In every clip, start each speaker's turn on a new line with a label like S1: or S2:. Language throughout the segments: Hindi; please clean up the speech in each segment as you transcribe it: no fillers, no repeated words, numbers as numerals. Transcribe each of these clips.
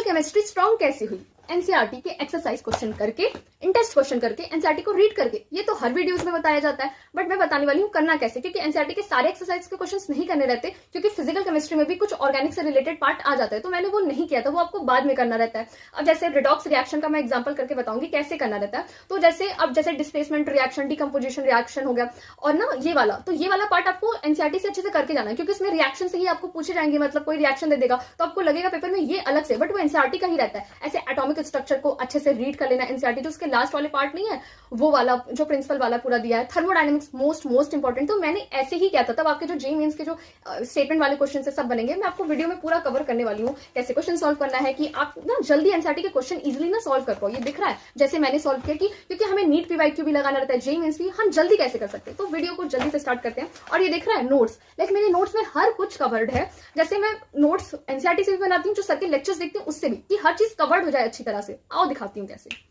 S1: केमिस्ट्री स्ट्रॉन्ग कैसे हुई? एनसीईआरटी के एक्सरसाइज क्वेश्चन करके, इंटेस्ट क्वेश्चन करके, एनसीईआरटी को रीड करके। ये तो हर वीडियोस में बताया जाता है, बट मैं बताने वाली हूँ करना कैसे, क्योंकि एनसीईआरटी के सारे एक्सरसाइज के क्वेश्चंस नहीं करने रहते, क्योंकि फिजिकल केमिस्ट्री में भी कुछ ऑर्गेनिक से रिलेटेड पार्ट आ जाता है, तो मैंने वो नहीं किया था, वो आपको बाद में करना रहता है। अब जैसे रिडॉक्स रिएक्शन का मैं एग्जाम्पल करके बताऊंगी कैसे करना रहता है। तो जैसे अब जैसे डिस्प्लेसमेंट रिएक्शन, डिकम्पोजिशन रिएक्शन हो गया, और ना ये वाला, तो ये वाला पार्ट आपको एनसीईआरटी से अच्छे से करके जाना है, क्योंकि इसमें रिएक्शन से ही आपको पूछे जाएंगे, मतलब कोई रिएक्शन दे देगा तो आपको लगेगा पेपर में ये अलग से, बट वो एनसीईआरटी का ही रहता है। ऐसे एटॉमिक स्ट्रक्चर को अच्छे से रीड कर लेना एनसीईआरटी, जो उसके लास्ट वाले पार्ट नहीं है वो वाला, जो प्रिंसिपल वाला पूरा दिया है। थर्मोडायनेमिक्स मोस्ट इंपॉर्टेंट, तो मैंने ऐसे ही किया था। तब आपके जो जेईई मेंस के जो स्टेटमेंट वाले क्वेश्चन से सब बनेंगे, मैं आपको वीडियो में पूरा कवर करने वाली हूँ कैसे क्वेश्चन सॉल्व करना है, कि आप ना जल्दी एनसीईआरटी के क्वेश्चन इजिली ना सॉल्व कर पाओ। ये दिख रहा है जैसे मैंने सॉल्व किया, क्योंकि हमें नीट पीवाईक्यू भी लगाना रहता है, जेईई मेंस भी, हम जल्दी कैसे कर सकते हैं। तो वीडियो को जल्दी से स्टार्ट करते हैं। और ये दिख रहा है नोट्स, लाइक मेरे नोट्स में हर कुछ कवर्ड है। जैसे मैं नोट्स एनसीईआरटी से भी बनाती हूँ, जो सर के लेक्चर्स देखती हूँ उससे भी, कि हर चीज कवर्ड हो जाए अच्छी तरह से। आओ दिखाती हूँ कैसे।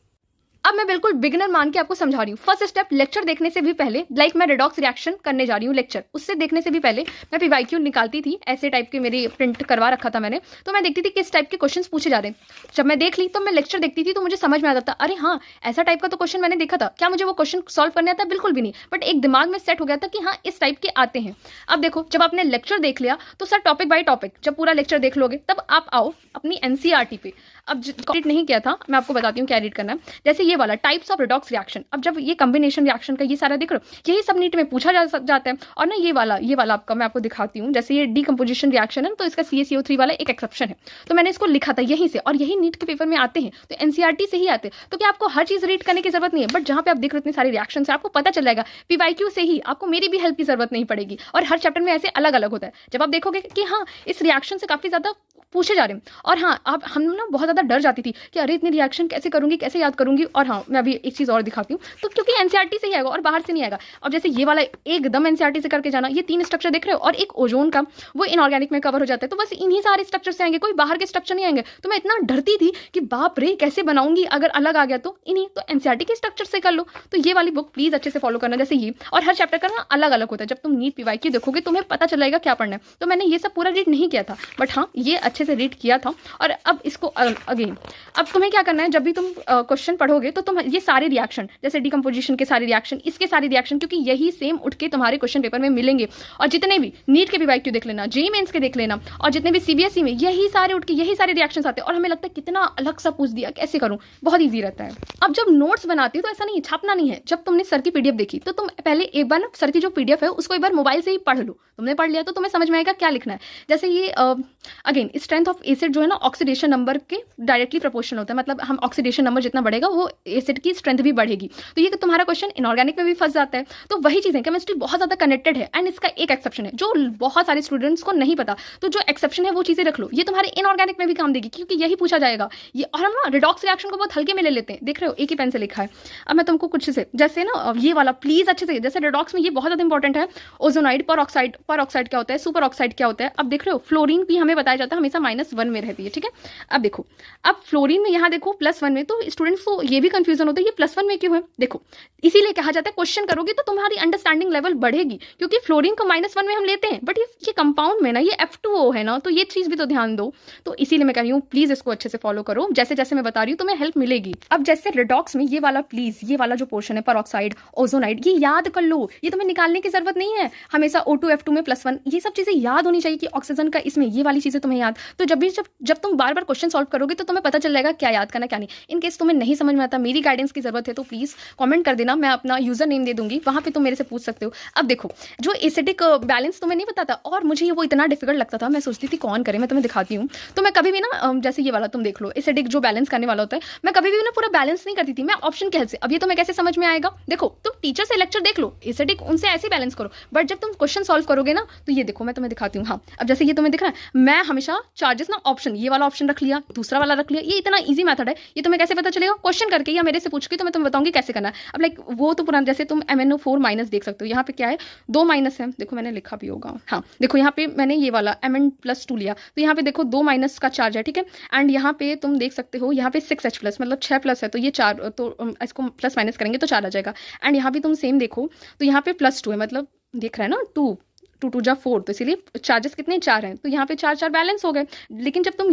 S1: अब मैं बिल्कुल बिगिनर मान के आपको समझा रही हूँ। फर्स्ट स्टेप, लेक्चर देखने से भी पहले, लाइक मैं रिडॉक्स रिएक्शन करने जा रही हूँ लेक्चर, उससे देखने से भी पहले मैं पीवाईक्यू निकालती थी, ऐसे टाइप के मेरे प्रिंट करवा रखा था मैंने, तो मैं देखती थी किस टाइप के क्वेश्चंस पूछे जा रहे हैं। जब मैं देख ली तो मैं लेक्चर देखती थी, तो मुझे समझ में आता था, अरे हाँ ऐसा टाइप का तो क्वेश्चन मैंने देखा था, क्या मुझे वो क्वेश्चन सॉल्व करने आता? बिल्कुल भी नहीं, बट एक दिमाग में सेट हो गया था कि हाँ इस टाइप के आते हैं। अब देखो, जब आपने लेक्चर देख लिया तो सर टॉपिक बाय टॉपिक जब पूरा लेक्चर देख लोगे, तब आप आओ अपनी एनसीईआरटी पे। अब कंप्लीट नहीं किया था, मैं आपको बताती हूँ क्या रीड करना है। जैसे ये वाला टाइप्स ऑफ रिडॉक्स रिएक्शन, अब जब ये कॉम्बिनेशन रिएक्शन का ये सारा देख रहे हो, यही सब नीट में पूछा जाता है। और ना ये वाला आपका मैं आपको दिखाती हूँ। जैसे ये डीकम्पोजिशन रिएक्शन है, तो इसका CaCO3 वाला एक एक्सेप्शन है, तो मैंने इसको लिखा था यहीं से, और यही नीट के पेपर में आते हैं, तो एनसीईआरटी से ही आते हैं। तो क्या आपको हर चीज रीड करने की जरूरत नहीं है, बट जहाँ पे आप देख रहे हो इतने सारे रिएक्शन है, आपको पता चल जाएगा पीवाईक्यू से ही, आपको मेरी भी हेल्प की जरूरत नहीं पड़ेगी। और हर चैप्टर में ऐसे अलग अलग होता है। जब आप देखोगे कि हाँ इस रिएक्शन से काफी ज्यादा पूछे जा रहे हैं, और हाँ आप हम ना बहुत ज्यादा डर जाती थी कि अरे इतनी रिएक्शन कैसे करूंगी, कैसे याद करूंगी। और हाँ मैं अभी एक चीज और दिखाती हूँ, तो क्योंकि एनसीईआरटी से ही आएगा और बाहर से नहीं आएगा। अब जैसे ये वाला एकदम एनसीईआरटी से करके जाना, ये 3 स्ट्रक्चर देख रहे हो, और एक ओजोन का, वो इनऑर्गेनिक में कवर हो जाता है, तो बस इन्हीं सारे स्ट्रक्चर से आएंगे, कोई बाहर के स्ट्रक्चर नहीं आएंगे। तो मैं इतना डरती थी कि बाप रे कैसे बनाऊंगी, अगर अलग आ गया तो इन्हीं, तो एनसीईआरटी के स्ट्रक्चर से कर लो। तो ये वाली बुक प्लीज अच्छे से फॉलो करना, जैसे ये, और हर चैप्टर का ना अलग अलग होता है। जब तुम नीट पीवाईक्यू देखोगे तुम्हें पता चल जाएगा क्या पढ़ना है। तो मैंने ये सब पूरा रीड नहीं किया था, बट हाँ ये अच्छे से रीड किया था। और अब इसको अगेन, अब तुम्हें क्या करना है, जब भी तुम क्वेश्चन पढ़ोगे तो तुम ये सारे रिएक्शन, जैसे डिकम्पोजिशन के सारे रिएक्शन, इसके सारे रिएक्शन, क्योंकि यही सेम उठ के तुम्हारे क्वेश्चन पेपर में मिलेंगे। और जितने भी नीट के पीवाईक्यू देख लेना, जेईई मेंस के देख लेना, और जितने भी सीबीएसई में यही सारे उठ के यही सारे रिएक्शन आते हैं। और हमें लगता है कितना अलग सा पूछ दिया, कैसे करूं, बहुत ईजी रहता है। अब जब नोट्स बनाती हो तो ऐसा नहीं, छापना नहीं है। जब तुमने सर की पीडीएफ देखी तो तुम पहले एक बार ना सर की जो पीडीएफ है उसको एक बार मोबाइल से ही पढ़ लो। तुमने पढ़ लिया तो तुम्हें समझ में आएगा क्या लिखना है। जैसे ये अगेन स्ट्रेंथ ऑफ एसिड जो है ना, ऑक्सीडेशन नंबर के डायरेक्टली प्रोपोर्शनल होता है, मतलब हम ऑक्सीडेशन नंबर जितना बढ़ेगा वो एसिड की स्ट्रेंथ भी बढ़ेगी। तो ये तुम्हारा क्वेश्चन इनऑर्गेनिक में भी फंस जाता है। तो वही चीज़ है, केमिस्ट्री बहुत ज़्यादा कनेक्टेड है। एंड इसका एक एक्सेप्शन है जो बहुत सारे स्टूडेंट्स को नहीं पता, तो जो एक्सेप्शन है वो चीज़ें रख लो, ये तुम्हारे इनऑर्गेनिक में भी काम देगी, क्योंकि यही पूछा जाएगा ये। और हम ना रिडॉक्स रिएक्शन को बहुत हल्के में ले लेते हैं, देख रहे हो एक ही पेन से लिखा है। अब मैं तुमको कुछ से, जैसे ना ये वाला प्लीज अच्छे से, जैसे रिडॉक्स में ये बहुत ज़्यादा इंपॉर्टेंट है, ओजोनाइड, पर ऑक्साइड क्या होता है, सुपर ऑक्साइड क्या होता है। अब देख रहे हो फ्लोरीन भी हमें बताया जाता है हमेशा -1 में रहती है, ठीक है। अब देखो, अब फ्लोरीन में यहाँ देखो +1 में, तो स्टूडेंट्स को ये भी कंफ्यूजन होता है ये +1 में क्यों है। देखो इसीलिए कहा जाता है क्वेश्चन करोगे तो तुम्हारी अंडरस्टैंडिंग लेवल बढ़ेगी, क्योंकि फ्लोरीन को -1 में हम लेते हैं, बट ये कंपाउंड में ना ये F2O है ना, तो ये चीज भी तो ध्यान दो। तो इसीलिए मैं कह रही हूँ प्लीज इसको अच्छे से फॉलो करो, जैसे जैसे मैं बता रही हूँ तुम्हें हेल्प मिलेगी। अब जैसे रिडॉक्स में ये वाला प्लीज, ये वाला जो पोर्शन है पर ऑक्साइड, ओजोनाइड, ये याद कर लो, ये तुम्हें निकालने की जरूरत नहीं है। हमेशा O2 F2 में +1, ये सब चीजें याद होनी चाहिए कि ऑक्सीजन का इसमें, ये वाली चीजें तुम्हें याद। तो जब तुम बार बार क्वेश्चन सॉल्व करोगे तो तुम्हें पता चल जाएगा क्या याद करना क्या नहीं। इन केस तुम्हें नहीं समझ में आता, मेरी गाइडेंस की जरूरत है, तो प्लीज कमेंट कर देना, मैं अपना यूजर नेम दे दूंगी, वहां पे तुम मेरे से पूछ सकते हो। अब देखो जो एसिडिक बैलेंस तुम्हें नहीं बताता, और मुझे वो इतना डिफिकल्ट लगता था, मैं सोचती थी कौन करे, मैं तुम्हें दिखाती हूँ। तो मैं कभी भी ना, जैसे ये वाला तुम देख लो, एसिडिक जो बैलेंस करने वाला होता है, मैं कभी भी ना पूरा बैलेंस नहीं करती थी, मैं ऑप्शन के हेल्प से। अब ये तुम्हें कैसे समझ में आएगा, देखो तुम टीचर से लेक्चर देख लो, एसिडिक उनसे ऐसे बैलेंस करो, बट जब तुम क्वेश्चन सॉल्व करोगे ना, तो ये देखो मैं तुम्हें दिखाती हूँ। हाँ अब जैसे ये तुम्हें दिख रहा है, मैं हमेशा चार्जेस ना ऑप्शन, ये वाला ऑप्शन रख लिया, दूसरा वाला रख लिया, ये इतना ईजी मेथड है। ये तुम्हें कैसे पता चलेगा, क्वेश्चन करके या मेरे से पूछ के, तो मैं तुम्हें बताऊंगी कैसे करना है। अब लाइक वो तो पुराना, जैसे तुम MnO4- देख सकते हो, यहाँ पे क्या है 2 माइनस है, देखो मैंने लिखा भी होगा। हाँ देखो यहाँ पे मैंने ये वाला Mn+2 लिया, तो यहाँ पे देखो 2 माइनस का चार्ज है, ठीक है। एंड यहाँ पे तुम देख सकते हो, यहाँ पे 6H+, मतलब 6+ है, तो ये 4, तो इसको प्लस माइनस करेंगे तो 4 आ जाएगा। एंड यहाँ पे तुम सेम देखो, तो यहाँ पे +2 है, मतलब देख रहा है ना 2 2 2 जा 4, तो इसीलिए चार्जेस कितने 4 हैं, तो यहाँ पे 4 4 बैलेंस हो गए। लेकिन जब तुम